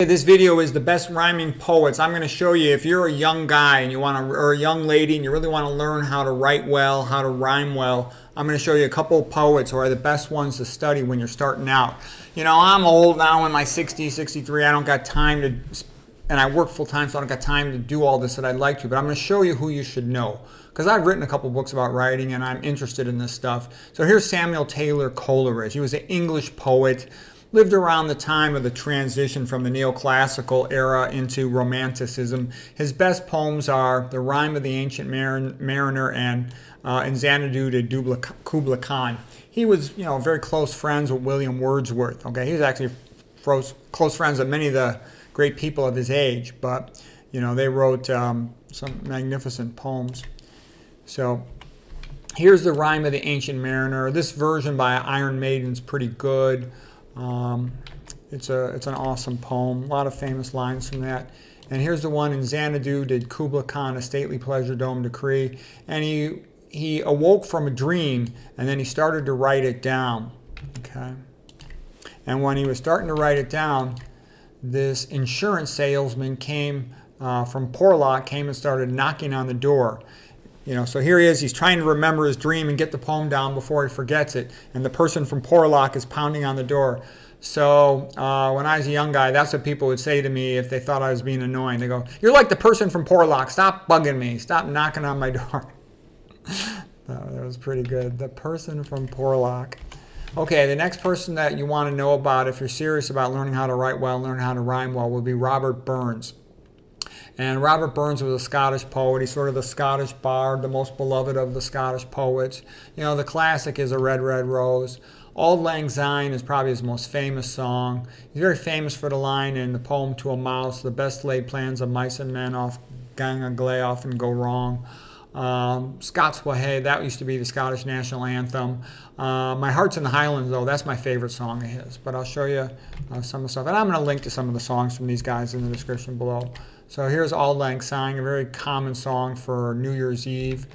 This video is the best rhyming poets. I'm going to show you if you're a young guy and you want to, or a young lady and you really want to learn how to write well, how to rhyme well. I'm going to show you a couple of poets who are the best ones to study when you're starting out. You know, I'm old now, in my 60s, 63. I don't got time to, and I work full time, so I don't got time to do all this that I'd like to. But I'm going to show you who you should know, because I've written a couple books about writing and I'm interested in this stuff. So here's Samuel Taylor Coleridge. He was an English poet. Lived around the time of the transition from the neoclassical era into Romanticism. His best poems are The Rime of the Ancient Mariner and Xanadu to Kubla Khan. He was, very close friends with William Wordsworth. Okay, he was actually close friends with many of the great people of his age, but they wrote some magnificent poems. So here's The Rime of the Ancient Mariner. This version by Iron Maiden's pretty good. It's an awesome poem. A lot of famous lines from that. And here's the one in Xanadu did Kubla Khan a stately pleasure dome decree. And he awoke from a dream and then he started to write it down. Okay. And when he was starting to write it down, this insurance salesman came from Porlock, came and started knocking on the door. So here he is, he's trying to remember his dream and get the poem down before he forgets it. And the person from Porlock is pounding on the door. So when I was a young guy, that's what people would say to me if they thought I was being annoying. They go, "You're like the person from Porlock. Stop bugging me. Stop knocking on my door." That was pretty good. The person from Porlock. Okay, the next person that you want to know about if you're serious about learning how to write well, learn how to rhyme well, will be Robert Burns. And Robert Burns was a Scottish poet. He's sort of the Scottish bard, the most beloved of the Scottish poets. The classic is A Red, Red Rose. Auld Lang Syne is probably his most famous song. He's very famous for the line in the poem To a Mouse, "The best laid plans of mice and men off gang a gley often go wrong." Scots Wha Hae, that used to be the Scottish national anthem. My Heart's in the Highlands, though, that's my favorite song of his. But I'll show you some of the stuff. And I'm going to link to some of the songs from these guys in the description below. So here's Auld Lang Syne, a very common song for New Year's Eve.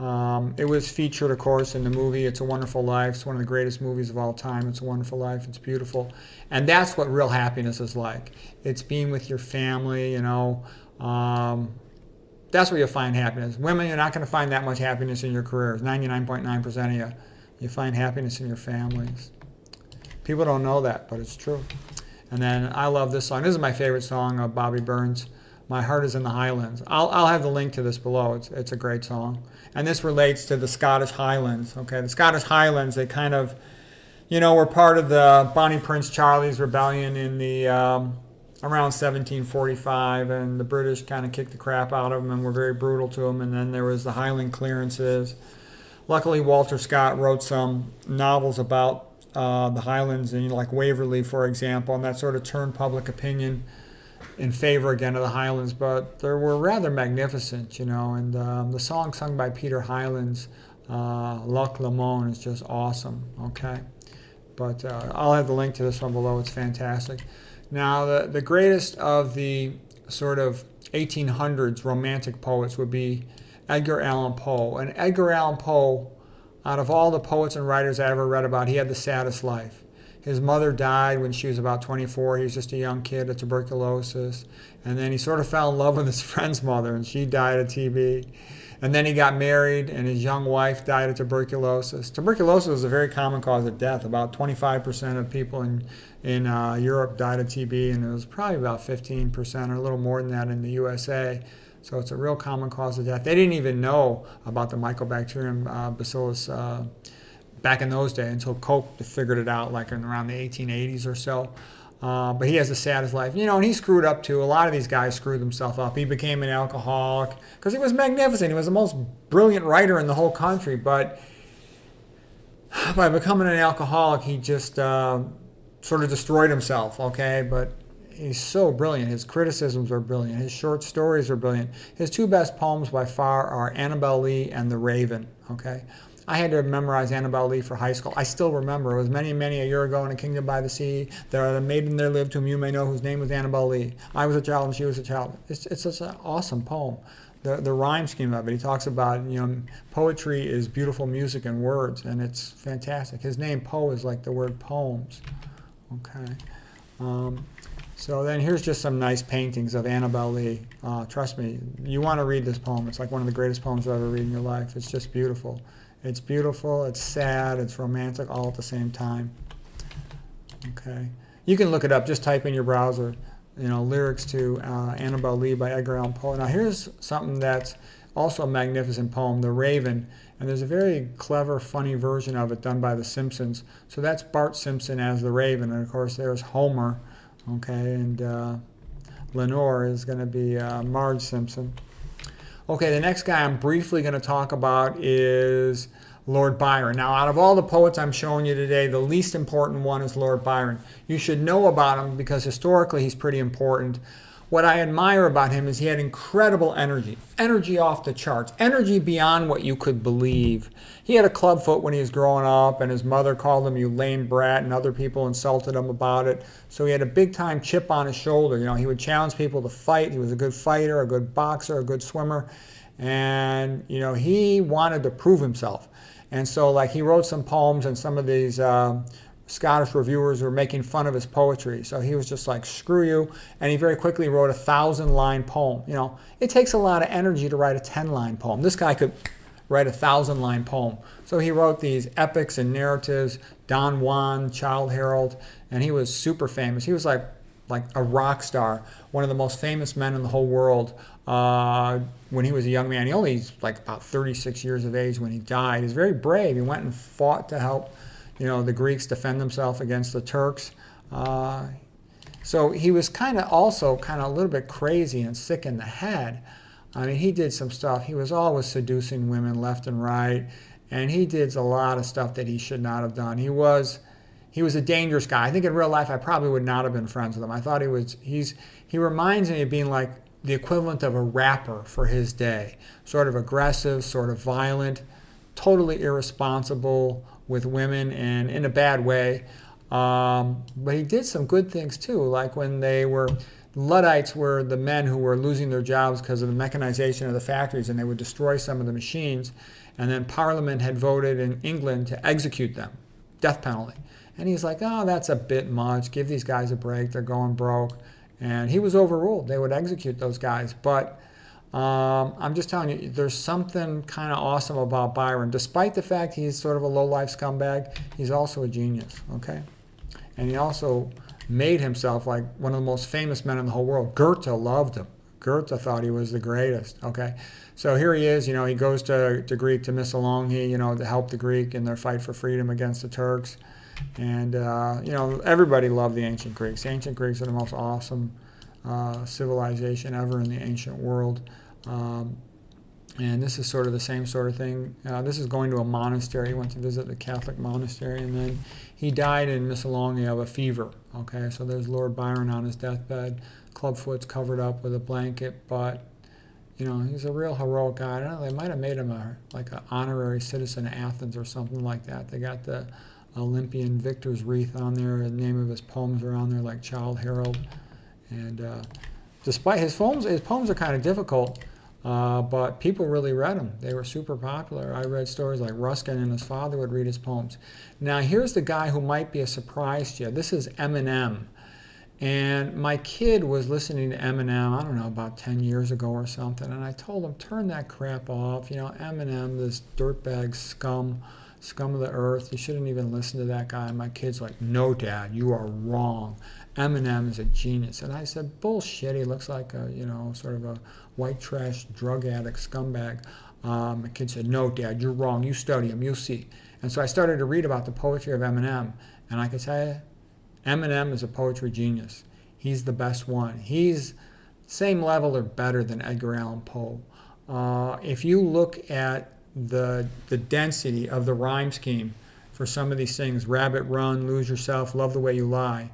It was featured, of course, in the movie It's a Wonderful Life. It's one of the greatest movies of all time. It's a Wonderful Life. It's beautiful. And that's what real happiness is like. It's being with your family, that's where you'll find happiness. Women, you're not going to find that much happiness in your careers. 99.9% of you. You find happiness in your families. People don't know that, but it's true. And then I love this song. This is my favorite song of Bobby Burns. My Heart is in the Highlands. I'll have the link to this below. It's a great song. And this relates to the Scottish Highlands. Okay, the Scottish Highlands, they kind of, were part of the Bonnie Prince Charlie's rebellion in the around 1745, and the British kind of kicked the crap out of them and were very brutal to them. And then there was the Highland clearances. Luckily, Walter Scott wrote some novels about the Highlands, and like Waverley, for example, and that sort of turned public opinion in favor again of the Highlands. But they were rather magnificent, and the song sung by Peter Highlands, Loch Lomond, is just awesome. Okay, but I'll have the link to this one below. It's fantastic. Now, the greatest of the sort of 1800s romantic poets would be Edgar Allan Poe. And Edgar Allan Poe, out of all the poets and writers I ever read about, he had the saddest life. His mother died when she was about 24. He was just a young kid of tuberculosis. And then he sort of fell in love with his friend's mother, and she died of TB. And then he got married, and his young wife died of tuberculosis. Tuberculosis is a very common cause of death. About 25% of people in Europe died of TB, and it was probably about 15% or a little more than that in the USA. So it's a real common cause of death. They didn't even know about the Mycobacterium bacillus back in those days until Koch figured it out like in around the 1880s or so. But he has the saddest life. And he screwed up too. A lot of these guys screwed themselves up. He became an alcoholic because he was magnificent. He was the most brilliant writer in the whole country. But by becoming an alcoholic, he just sort of destroyed himself, okay? But he's so brilliant. His criticisms are brilliant. His short stories are brilliant. His two best poems by far are Annabel Lee and The Raven, okay? I had to memorize Annabel Lee for high school. I still remember. It was many, many a year ago in a kingdom by the sea. There are a maiden there lived whom you may know, whose name was Annabel Lee. I was a child and she was a child. It's such an awesome poem. The rhyme scheme of it. He talks about, poetry is beautiful music and words, and it's fantastic. His name, Poe, is like the word poems. Okay. So then here's just some nice paintings of Annabel Lee. Trust me, you want to read this poem. It's like one of the greatest poems you'll ever read in your life. It's just beautiful. It's beautiful, it's sad, it's romantic all at the same time. Okay. You can look it up. Just type in your browser, lyrics to Annabel Lee by Edgar Allan Poe. Now here's something that's also a magnificent poem, The Raven. And there's a very clever, funny version of it done by The Simpsons. So that's Bart Simpson as the Raven. And of course there's Homer. Okay, and Lenore is going to be Marge Simpson. Okay, the next guy I'm briefly going to talk about is Lord Byron. Now, out of all the poets I'm showing you today, the least important one is Lord Byron. You should know about him because historically he's pretty important. What I admire about him is he had incredible energy off the charts, energy beyond what you could believe. He had a clubfoot when he was growing up, and his mother called him, "You lame brat," and other people insulted him about it. So he had a big-time chip on his shoulder. He would challenge people to fight. He was a good fighter, a good boxer, a good swimmer, and he wanted to prove himself. And so, he wrote some poems, and some of these Scottish reviewers were making fun of his poetry. So he was just like, screw you. And he very quickly wrote a 1,000-line poem. It takes a lot of energy to write a 10-line poem. This guy could write a 1,000-line poem. So he wrote these epics and narratives, Don Juan, Childe Harold, and he was super famous. He was like a rock star, one of the most famous men in the whole world when he was a young man. He only was about 36 years of age when he died. He was very brave. He went and fought to help the Greeks defend themselves against the Turks. So he was also a little bit crazy and sick in the head. I mean, he did some stuff. He was always seducing women left and right, and he did a lot of stuff that he should not have done. He was a dangerous guy. I think in real life I probably would not have been friends with him. I thought he reminds me of being like the equivalent of a rapper for his day. Sort of aggressive, sort of violent, totally irresponsible with women, and in a bad way. But he did some good things too, like when Luddites were the men who were losing their jobs because of the mechanization of the factories, and they would destroy some of the machines, and then Parliament had voted in England to execute them, death penalty. And he's like, oh, that's a bit much, give these guys a break, they're going broke. And he was overruled. They would execute those guys. But I'm just telling you, there's something kind of awesome about Byron. Despite the fact he's sort of a low-life scumbag, he's also a genius, okay? And he also made himself like one of the most famous men in the whole world. Goethe loved him. Goethe thought he was the greatest, okay? So here he is, he goes to Greek, to Missolonghi, to help the Greek in their fight for freedom against the Turks. And, everybody loved the ancient Greeks. The ancient Greeks are the most awesome civilization ever in the ancient world. And this is sort of the same sort of thing. This is going to a monastery. He went to visit the Catholic monastery, and then he died in Missolonghi of a fever. Okay, so there's Lord Byron on his deathbed. Clubfoot's covered up with a blanket, but he's a real heroic guy. I don't know, they might have made him an honorary citizen of Athens or something like that. They got the Olympian victor's wreath on there. The name of his poems are on there, like Childe Harold. And despite his poems are kind of difficult, but people really read them. They were super popular. I read stories like Ruskin and his father would read his poems. Now here's the guy who might be a surprise to you. This is Eminem. And my kid was listening to Eminem, I don't know, about 10 years ago or something, and I told him, turn that crap off. Eminem, this dirtbag scum of the earth, you shouldn't even listen to that guy. And my kid's like, no, Dad, you are wrong. Eminem is a genius. And I said, bullshit, he looks like a, sort of a white trash drug addict scumbag. My kid said, no, Dad, you're wrong. You study him, you'll see. And so I started to read about the poetry of Eminem, and I can tell you, Eminem is a poetry genius. He's the best one. He's same level or better than Edgar Allan Poe. If you look at the density of the rhyme scheme for some of these things, Rabbit Run, Lose Yourself, Love the Way You Lie,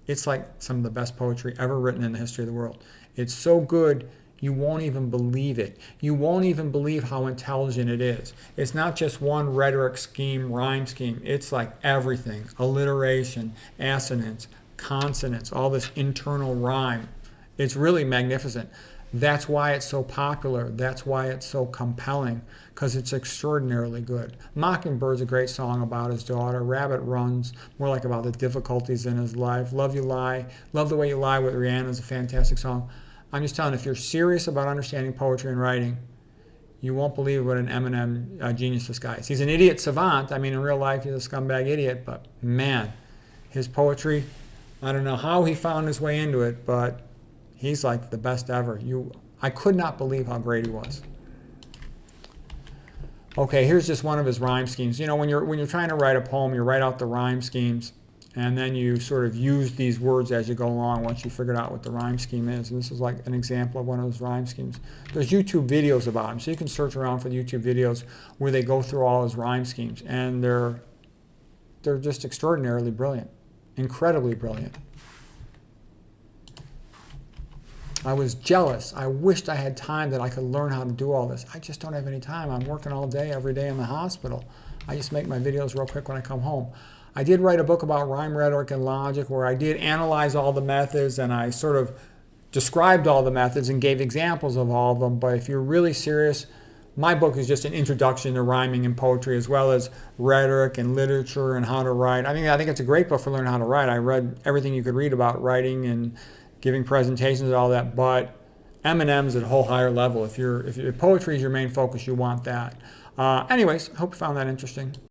it's like some of the best poetry ever written in the history of the world. It's so good, you won't even believe it. You won't even believe how intelligent it is. It's not just one rhetoric scheme, rhyme scheme. It's like everything. Alliteration, assonance, consonants, all this internal rhyme. It's really magnificent. That's why it's so popular. That's why it's so compelling, because it's extraordinarily good. Mockingbird's a great song about his daughter. Rabbit Runs, more like about the difficulties in his life. Love You Lie, Love the Way You Lie with Rihanna is a fantastic song. I'm just telling you, if you're serious about understanding poetry and writing, you won't believe what an Eminem genius this guy is. He's an idiot savant. I mean, in real life, he's a scumbag idiot, but man, his poetry, I don't know how he found his way into it, but he's like the best ever. I could not believe how great he was. Okay, here's just one of his rhyme schemes. You know, when you're trying to write a poem, you write out the rhyme schemes, and then you sort of use these words as you go along once you figured out what the rhyme scheme is. And this is like an example of one of those rhyme schemes. There's YouTube videos about him, so you can search around for the YouTube videos where they go through all his rhyme schemes, and they're just extraordinarily brilliant, incredibly brilliant. I was jealous. I wished I had time that I could learn how to do all this. I just don't have any time. I'm working all day, every day in the hospital. I just make my videos real quick when I come home. I did write a book about rhyme, rhetoric, and logic where I did analyze all the methods, and I sort of described all the methods and gave examples of all of them. But if you're really serious, my book is just an introduction to rhyming and poetry, as well as rhetoric and literature and how to write. I think it's a great book for learning how to write. I read everything you could read about writing and giving presentations and all that, but Eminem's at a whole higher level. If poetry is your main focus, you want that. Anyways, hope you found that interesting.